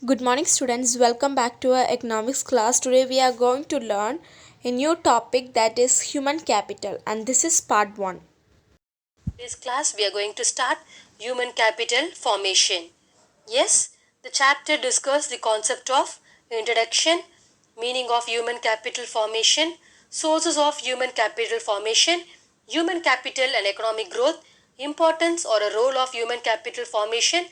Good morning, students. Welcome back to our economics class. Today, we are going to learn a new topic that is human capital, and this is part 1. This class we are going to start human capital formation. Yes, the chapter discusses the concept of introduction, meaning of human capital formation, sources of human capital formation, human capital and economic growth, importance or a role of human capital formation,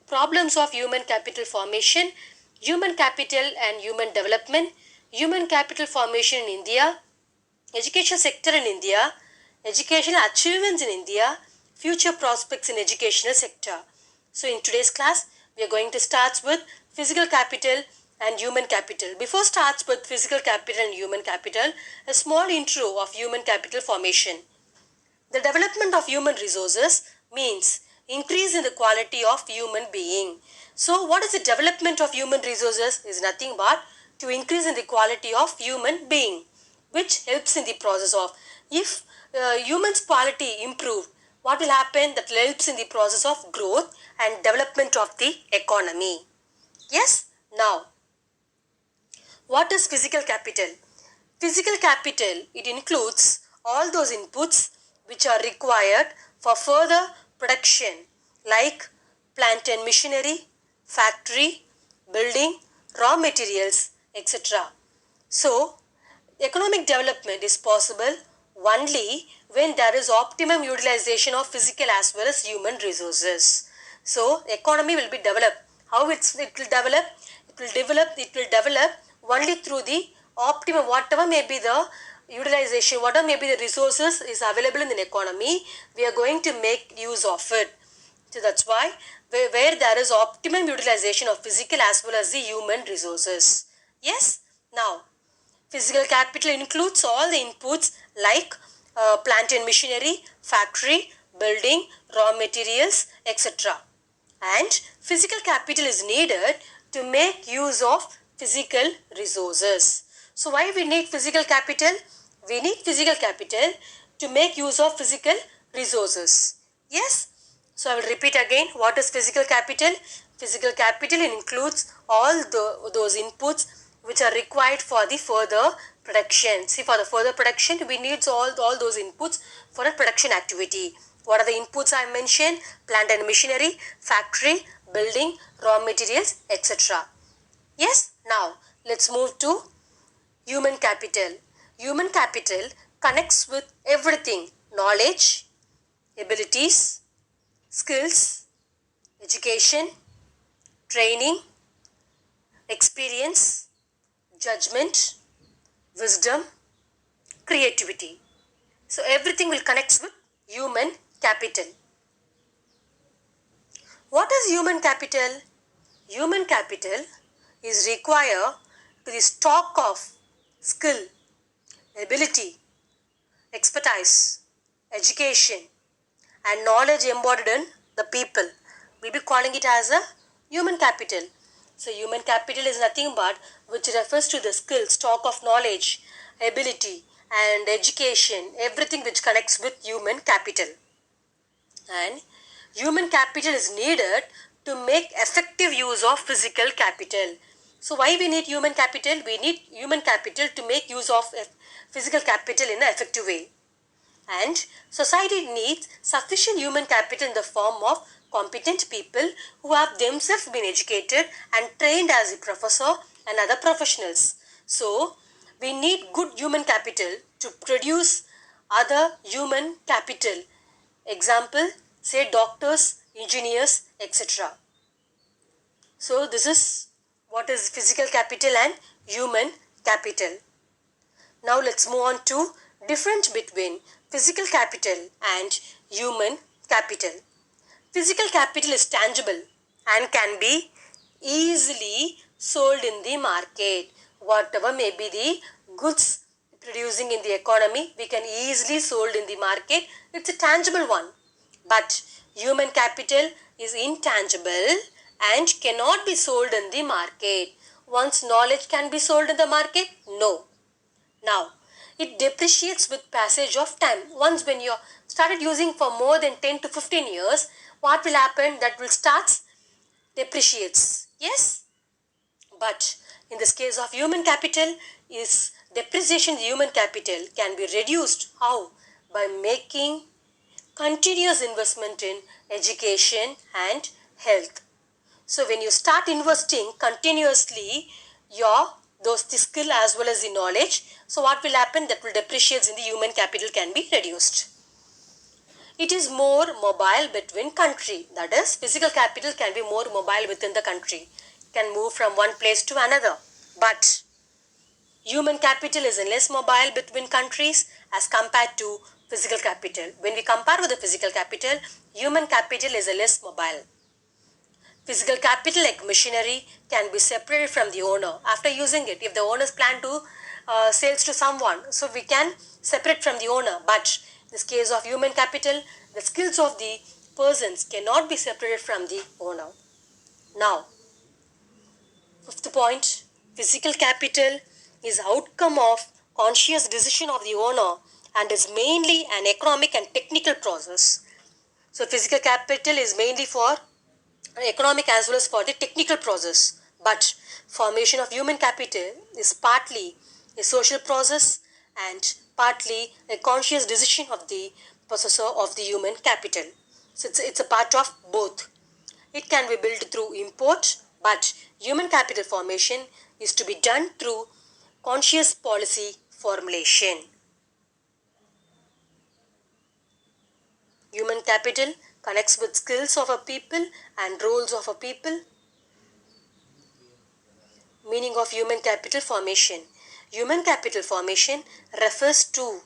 problems of human capital formation, human capital and human development, human capital formation in India, education sector in India, educational achievements in India, future prospects in educational sector. So in today's class, we are going to start with physical capital and human capital. Before starts with physical capital and human capital, a small intro of human capital formation. The development of human resources means increase in the quality of human being. So what is the development of human resources is nothing but to increase in the quality of human being, which helps in the process of if humans quality improved, what will happen? That helps in the process of growth and development of the economy. Yes. Now what is physical capital? Physical capital, it includes all those inputs which are required for further production like plant and machinery, factory, building, raw materials, etc. So, economic development is possible only when there is optimum utilization of physical as well as human resources. So, economy will be developed. How it will develop? It will develop only through the optimum, whatever may be the utilization, whatever may be the resources is available in the economy, we are going to make use of it. So that's why where there is optimum utilization of physical as well as the human resources. Yes. Now physical capital includes all the inputs like plant and machinery, factory, building, raw materials, etc. And physical capital is needed to make use of physical resources. So why we need physical capital? We need physical capital to make use of physical resources. Yes. So I will repeat again, what is physical capital? Physical capital includes all those inputs which are required for the further production. See, for the further production, we need all those inputs for a production activity. What are the inputs I mentioned? Plant and machinery, factory, building, raw materials, etc. Yes. Now let's move to human capital. Human capital connects with everything: knowledge, abilities, skills, education, training, experience, judgment, wisdom, creativity. So everything will connect with human capital. What is human capital? Human capital is required to the stock of skill, ability, expertise, education and knowledge embodied in the people. We'll be calling it as a human capital. So human capital is nothing but which refers to the skill, stock of knowledge, ability and education, everything which connects with human capital. And human capital is needed to make effective use of physical capital. So why we need human capital? We need human capital to make use of physical capital in an effective way. And society needs sufficient human capital in the form of competent people who have themselves been educated and trained as a professor and other professionals. So we need good human capital to produce other human capital. Example, say doctors, engineers, etc. So this is what is physical capital and human capital. Now let's move on to difference between physical capital and human capital. Physical capital is tangible and can be easily sold in the market. Whatever may be the goods producing in the economy, we can easily sold in the market. It's a tangible one. But human capital is intangible and cannot be sold in the market. Once knowledge can be sold in the market? No. Now, it depreciates with passage of time. Once when you started using for more than 10 to 15 years, what will happen? That will start depreciates. Yes. But in this case of human capital, is depreciation in human capital can be reduced. How? By making continuous investment in education and health. So when you start investing continuously the skill as well as the knowledge, so what will happen? That will depreciate in the human capital can be reduced. It is more mobile between country. That is, physical capital can be more mobile within the country. It can move from one place to another. But human capital is less mobile between countries as compared to physical capital. When we compare with the physical capital, human capital is less mobile. Physical capital like machinery can be separated from the owner after using it. If the owners plan to sales to someone, so we can separate from the owner. But in this case of human capital, the skills of the persons cannot be separated from the owner. Now, fifth point, physical capital is outcome of conscious decision of the owner and is mainly an economic and technical process. So physical capital is mainly for economic as well as for the technical process, but formation of human capital is partly a social process and partly a conscious decision of the possessor of the human capital. So it's a part of both. It can be built through import, but human capital formation is to be done through conscious policy formulation. Human capital connects with skills of a people and roles of a people. Meaning of human capital formation. Human capital formation refers to,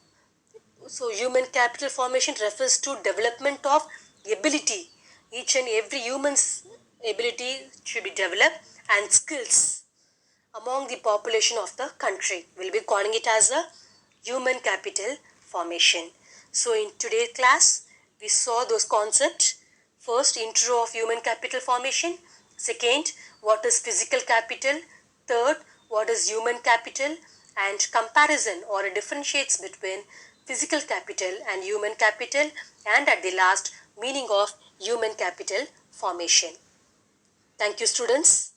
human capital formation refers to development of ability. Each and every human's ability should be developed and skills among the population of the country. We'll be calling it as a human capital formation. So in today's class, we saw those concepts. First, intro of human capital formation. Second, what is physical capital. Third, what is human capital, and comparison or differentiates between physical capital and human capital, and at the last, meaning of human capital formation. Thank you, students.